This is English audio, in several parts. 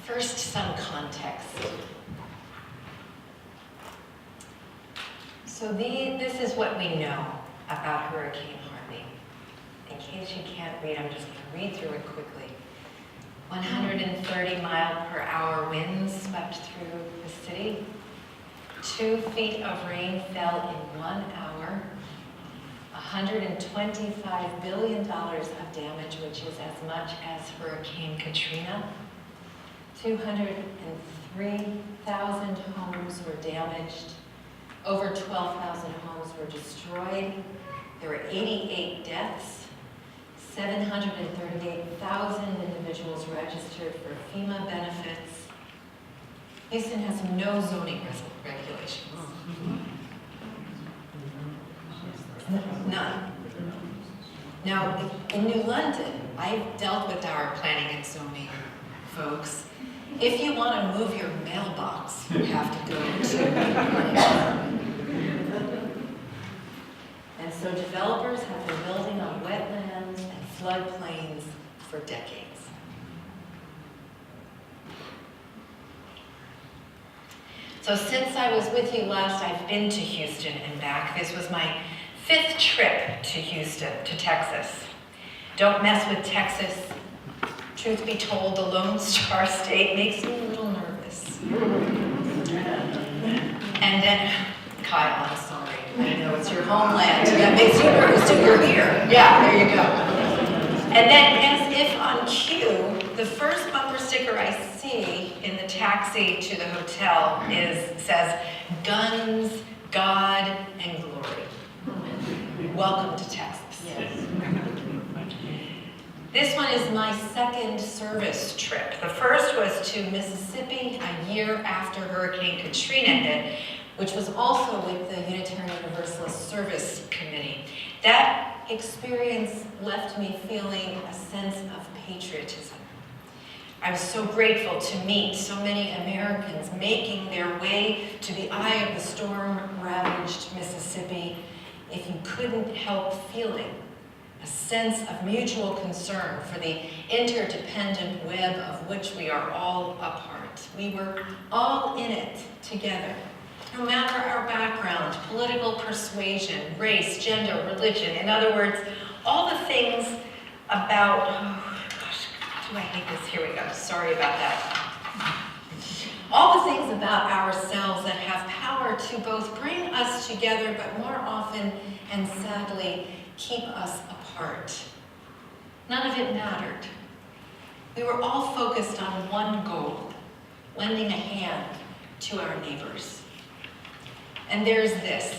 First, some context. So this is what we know about Hurricane Harvey. In case you can't read, I'm just going to read through it quickly. 130-mile-per-hour winds swept through the city. 2 feet of rain fell in 1 hour. $125 billion of damage, which is as much as Hurricane Katrina. 203,000 homes were damaged. Over 12,000 homes were destroyed. There were 88 deaths. 738,000 individuals registered for FEMA benefits. Houston has no zoning regulations. None. Now, in New London, I've dealt with our planning and zoning folks. If you want to move your mailbox, you have to go to planning. And so developers have been building on wetlands and floodplains for decades. So since I was with you last, I've been to Houston and back. This was my 5th trip to Houston, to Texas. Don't mess with Texas. Truth be told, the Lone Star State makes me a little nervous. And then, Kyle, I'm sorry. I know it's your homeland. That makes you nervous too. You're here. Yeah, there you go. And then, as if on cue, the first bumper sticker I see in the taxi to the hotel says, "Guns, God, and Glory." Welcome to Texas. Yes. This one is my 2nd service trip. The first was to Mississippi a year after Hurricane Katrina hit, which was also with the Unitarian Universalist Service Committee. That experience left me feeling a sense of patriotism. I was so grateful to meet so many Americans making their way to the eye of the storm-ravaged Mississippi. If you couldn't help feeling a sense of mutual concern for the interdependent web of which we are all a part. We were all in it together. No matter our background, political persuasion, race, gender, religion, in other words, all the things about, oh gosh, do I hate this? Here we go, sorry about that. All the things about ourselves that have power to both bring us together, but more often and sadly, keep us apart. None of it mattered. We were all focused on one goal, lending a hand to our neighbors. And there's this.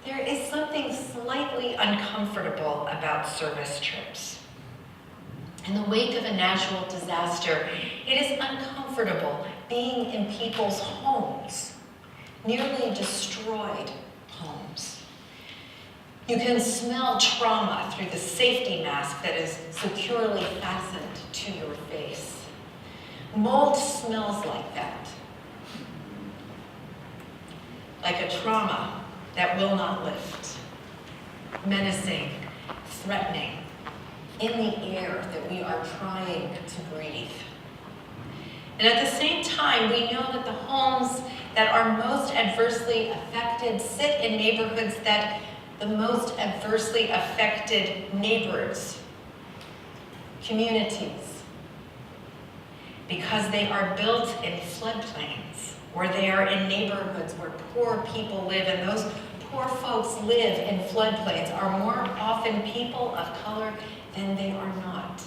There is something slightly uncomfortable about service trips. In the wake of a natural disaster, it is uncomfortable being in people's homes, nearly destroyed homes. You can smell trauma through the safety mask that is securely fastened to your face. Mold smells like that. Like a trauma that will not lift. Menacing, threatening, in the air that we are trying to breathe. And at the same time, we know that the homes that are most adversely affected sit in neighborhoods that the most adversely affected neighbors, communities, because they are built in floodplains, or they are in neighborhoods where poor people live, and those poor folks live in floodplains, are more often people of color than they are not.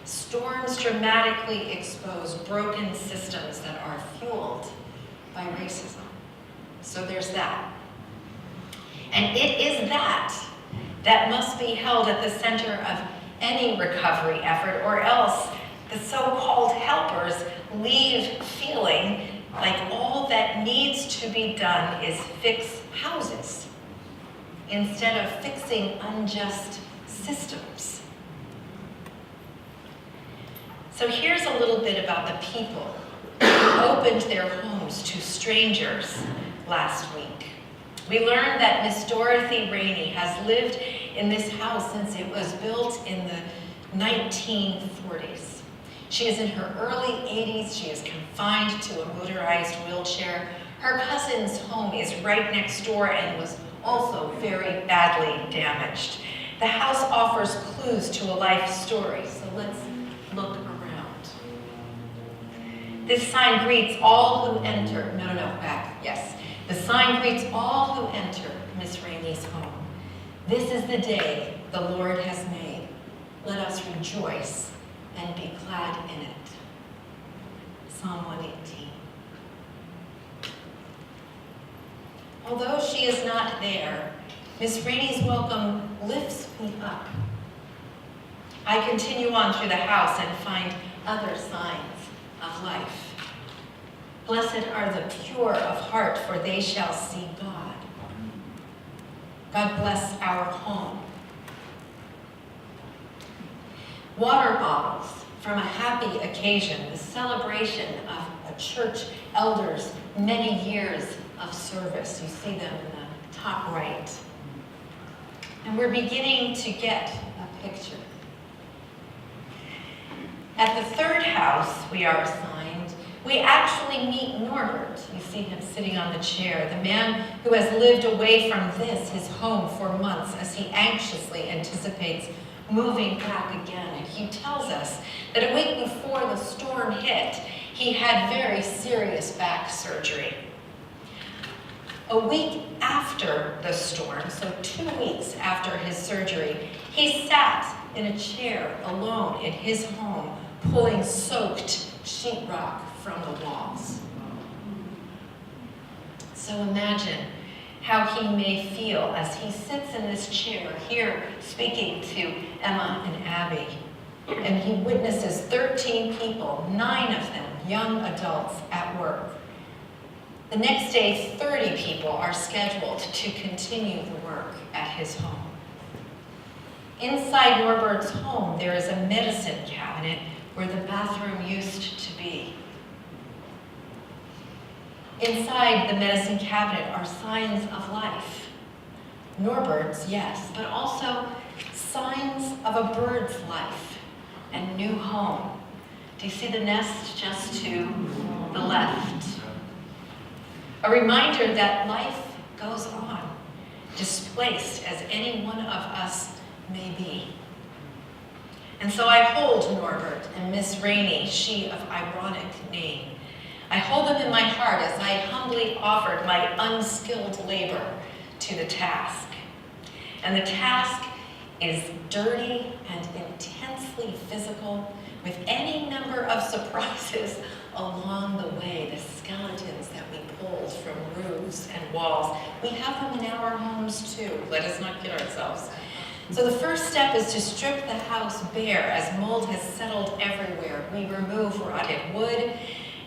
Storms dramatically expose broken systems that are fueled by racism. So there's that. And it is that must be held at the center of any recovery effort, or else the so-called helpers leave feeling like all that needs to be done is fix houses instead of fixing unjust systems. So here's a little bit about the people who opened their homes to strangers last week. We learned that Miss Dorothy Rainey has lived in this house since it was built in the 1940s. She is in her early 80s. She is confined to a motorized wheelchair. Her cousin's home is right next door and was also very badly damaged. The house offers clues to a life story, so let's look around. This sign greets all who enter. Back. Yes. The sign greets all who enter Miss Rainey's home. This is the day the Lord has made. Let us rejoice and be glad in it. Psalm 118. Although she is not there, Miss Rainey's welcome lifts me up. I continue on through the house and find other signs of life. Blessed are the pure of heart, for they shall see God. God bless our home. Water bottles from a happy occasion, the celebration of a church elder's many years of service. You see them in the top right. And we're beginning to get a picture. At the third house we are assigned, we actually meet Norbert. You see him sitting on the chair, the man who has lived away from this, his home, for months as he anxiously anticipates moving back again. And he tells us that a week before the storm hit, he had very serious back surgery. A week after the storm, so 2 weeks after his surgery, he sat in a chair alone in his home, pulling soaked sheetrock from the walls. So imagine how he may feel as he sits in this chair here speaking to Emma and Abby. And he witnesses 13 people, 9 of them young adults, at work. The next day, 30 people are scheduled to continue the work at his home. Inside Norbert's home, there is a medicine cabinet where the bathroom used to be. Inside the medicine cabinet are signs of life. Norbert's, yes, but also signs of a bird's life and new home. Do you see the nest just to the left? A reminder that life goes on, displaced as any one of us may be. And so I hold Norbert and Miss Rainey, she of ironic name. I hold them in my heart as I humbly offered my unskilled labor to the task. And the task is dirty and intensely physical, with any number of surprises along the way, the skeletons that we pulled from roofs and walls. We have them in our homes too. Let us not kid ourselves. So the first step is to strip the house bare as mold has settled everywhere. We remove rotted wood,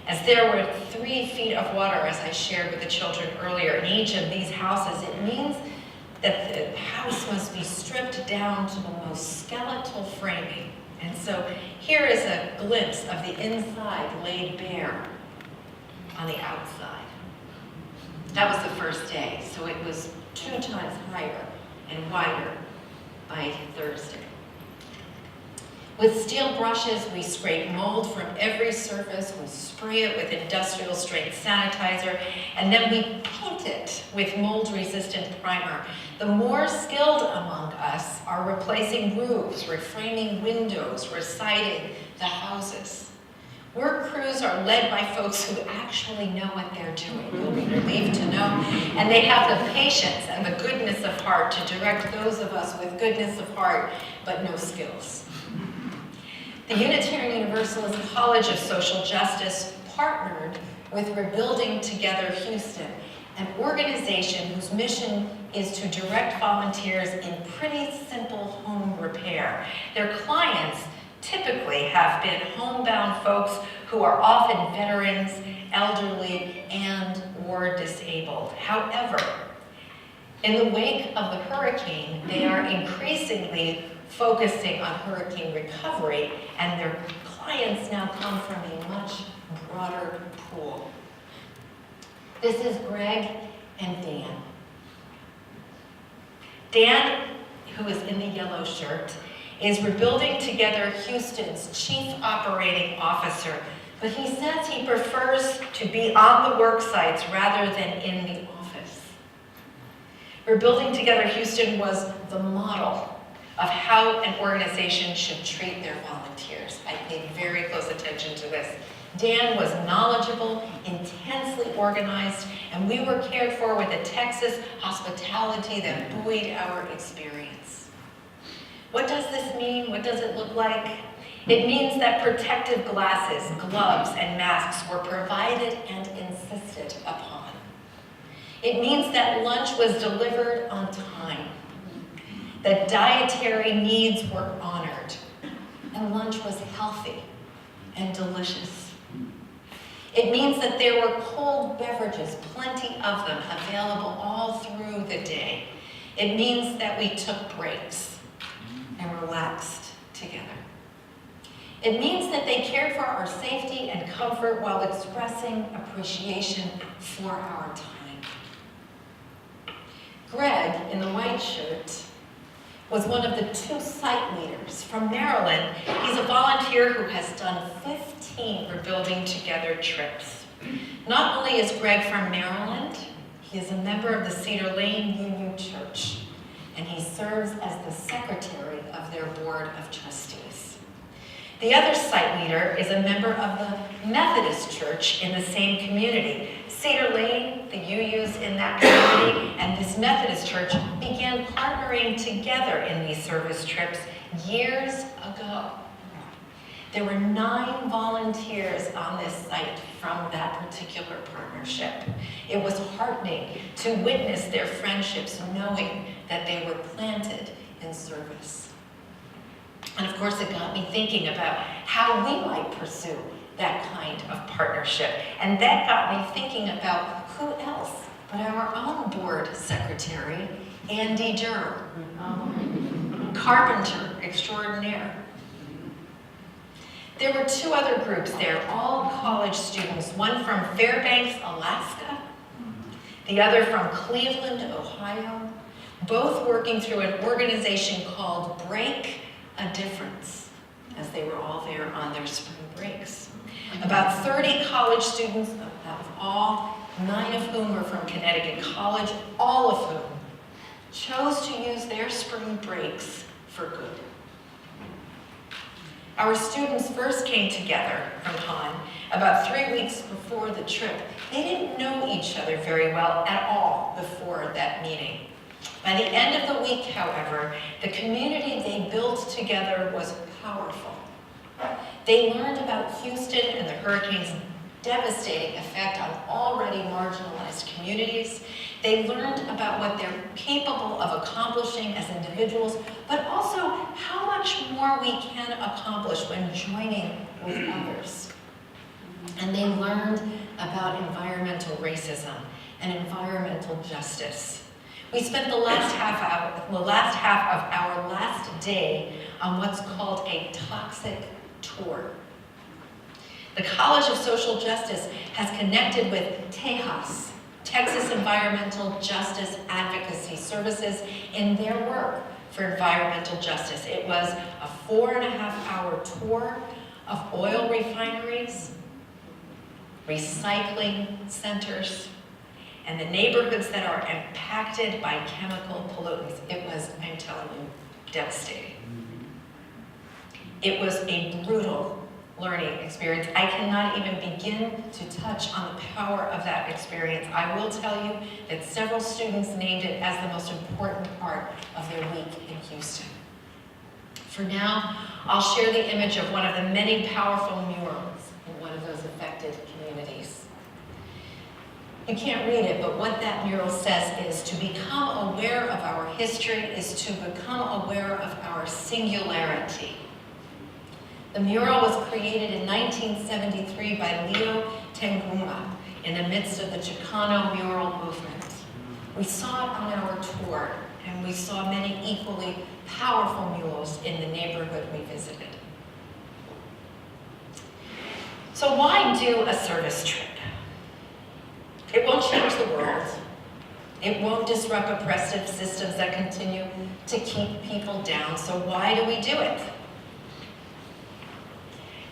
as there were 3 feet of water, as I shared with the children earlier, in each of these houses. It means that the house must be stripped down to the most skeletal framing. And so here is a glimpse of the inside laid bare on the outside. That was the first day, so it was 2 times higher and wider by Thursday. With steel brushes, we scrape mold from every surface, we spray it with industrial strength sanitizer, and then we paint it with mold-resistant primer. The more skilled among us are replacing roofs, reframing windows, residing the houses. Work crews are led by folks who actually know what they're doing, you'll be relieved to know, and they have the patience and the goodness of heart to direct those of us with goodness of heart, but no skills. The Unitarian Universalist College of Social Justice partnered with Rebuilding Together Houston, an organization whose mission is to direct volunteers in pretty simple home repair. Their clients typically have been homebound folks who are often veterans, elderly, and/or disabled. However, in the wake of the hurricane, they are increasingly focusing on hurricane recovery, and their clients now come from a much broader pool. This is Greg and Dan. Dan, who is in the yellow shirt, is Rebuilding Together Houston's chief operating officer, but he says he prefers to be on the work sites rather than in the office. Rebuilding Together Houston was the model of how an organization should treat their volunteers. I paid very close attention to this. Dan was knowledgeable, intensely organized, and we were cared for with a Texas hospitality that buoyed our experience. What does this mean? What does it look like? It means that protective glasses, gloves, and masks were provided and insisted upon. It means that lunch was delivered on time, that dietary needs were honored, and lunch was healthy and delicious. It means that there were cold beverages, plenty of them, available all through the day. It means that we took breaks and relaxed together. It means that they cared for our safety and comfort while expressing appreciation for our time. Greg, in the white shirt, was one of the 2 site leaders from Maryland. He's a volunteer who has done 15 Rebuilding Together trips. Not only is Greg from Maryland, he is a member of the Cedar Lane UU Church, and he serves as the secretary of their board of trustees. The other site leader is a member of the Methodist Church in the same community. Cedar Lane, the UUs in that community, and this Methodist church began partnering together in these service trips years ago. There were 9 volunteers on this site from that particular partnership. It was heartening to witness their friendships, knowing that they were planted in service. And of course, it got me thinking about how we might pursue that kind of partnership. And that got me thinking about who else but our own board secretary, Andy Durr, carpenter extraordinaire. There were 2 other groups there, all college students, one from Fairbanks, Alaska, the other from Cleveland, Ohio, both working through an organization called Break a Difference, as they were all there on their spring breaks. About 30 college students, out of all, 9 of whom were from Connecticut College, all of whom chose to use their spring breaks for good. Our students first came together from Hahn about 3 weeks before the trip. They didn't know each other very well at all before that meeting. By the end of the week, however, the community they built together was powerful. They learned about Houston and the hurricane's devastating effect on already marginalized communities. They learned about what they're capable of accomplishing as individuals, but also how much more we can accomplish when joining with others. And they learned about environmental racism and environmental justice. We spent the last half of our last day on what's called a toxic tour. The College of Social Justice has connected with TEJAS, Texas Environmental Justice Advocacy Services, in their work for environmental justice. It was a 4.5-hour tour of oil refineries, recycling centers, and the neighborhoods that are impacted by chemical pollutants. It was, I'm telling you, devastating. It was a brutal learning experience. I cannot even begin to touch on the power of that experience. I will tell you that several students named it as the most important part of their week in Houston. For now, I'll share the image of one of the many powerful murals in one of those affected communities. You can't read it, but what that mural says is, to become aware of our history is to become aware of our singularity. The mural was created in 1973 by Leo Tenguma in the midst of the Chicano mural movement. We saw it on our tour, and we saw many equally powerful murals in the neighborhood we visited. So why do a service trip? It won't change the world. It won't disrupt oppressive systems that continue to keep people down. So why do we do it?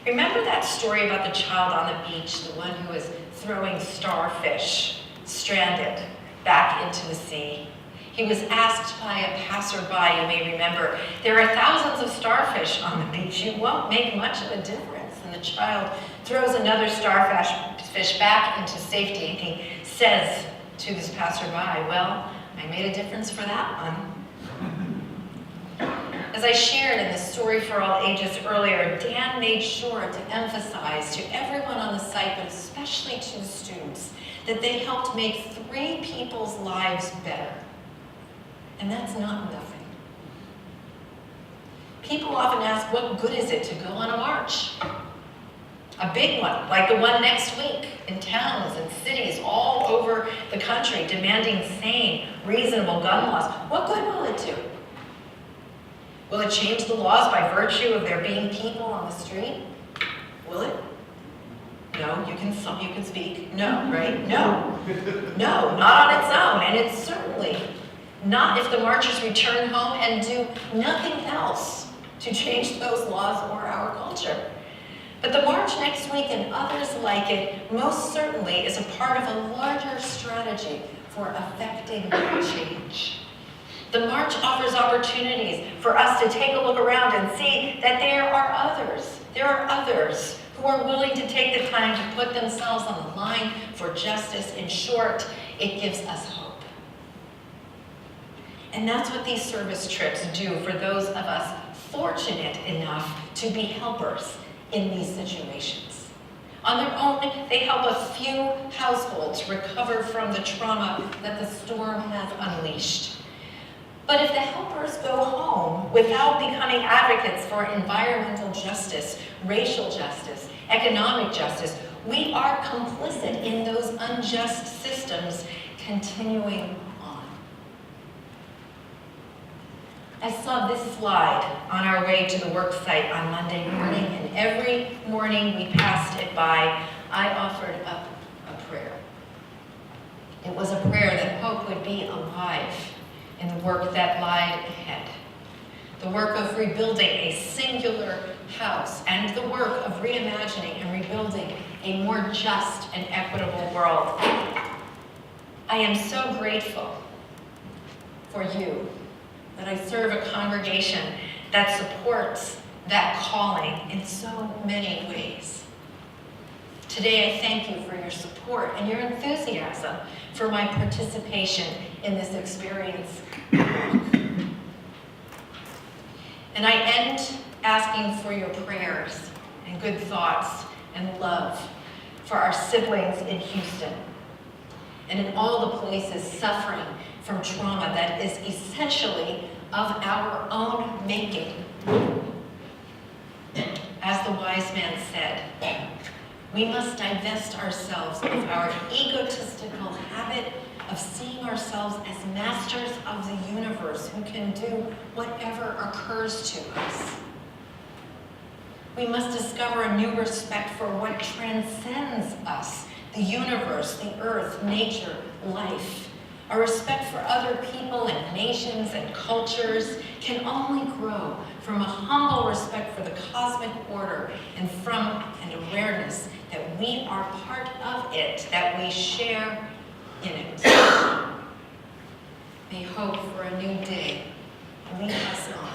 Remember that story about the child on the beach, the one who was throwing starfish, stranded, back into the sea? He was asked by a passerby, you may remember, there are thousands of starfish on the beach. You won't make much of a difference. And the child throws another starfish back into safety, and he says to this passerby, well, I made a difference for that one. As I shared in the Story for All Ages earlier, Dan made sure to emphasize to everyone on the site, but especially to the students, that they helped make 3 people's lives better. And that's not nothing. People often ask, what good is it to go on a march? A big one, like the one next week, in towns and cities all over the country, demanding sane, reasonable gun laws. What good will it do? Will it change the laws by virtue of there being people on the street? Will it? No, you can speak. No, right? No. No, not on its own. And it's certainly not if the marchers return home and do nothing else to change those laws or our culture. But the march next week and others like it most certainly is a part of a larger strategy for affecting change. The march offers opportunities for us to take a look around and see that there are others who are willing to take the time to put themselves on the line for justice. In short, it gives us hope. And that's what these service trips do for those of us fortunate enough to be helpers in these situations. On their own, they help a few households recover from the trauma that the storm has unleashed. But if the helpers go home without becoming advocates for environmental justice, racial justice, economic justice, we are complicit in those unjust systems continuing on. I saw this slide on our way to the work site on Monday morning, and every morning we passed it by, I offered up a prayer. It was a prayer that hope would be alive in the work that lied ahead. The work of rebuilding a singular house and the work of reimagining and rebuilding a more just and equitable world. I am so grateful for you that I serve a congregation that supports that calling in so many ways. Today, I thank you for your support and your enthusiasm for my participation in this experience. And I end asking for your prayers and good thoughts and love for our siblings in Houston and in all the places suffering from trauma that is essentially of our own making. As the wise man said, we must divest ourselves of our egotistical habit of seeing ourselves as masters of the universe who can do whatever occurs to us. We must discover a new respect for what transcends us, the universe, the earth, nature, life. Our respect for other people and nations and cultures can only grow from a humble respect for the cosmic order and from an awareness that we are part of it, that we share in it. May hope for a new day lead us on.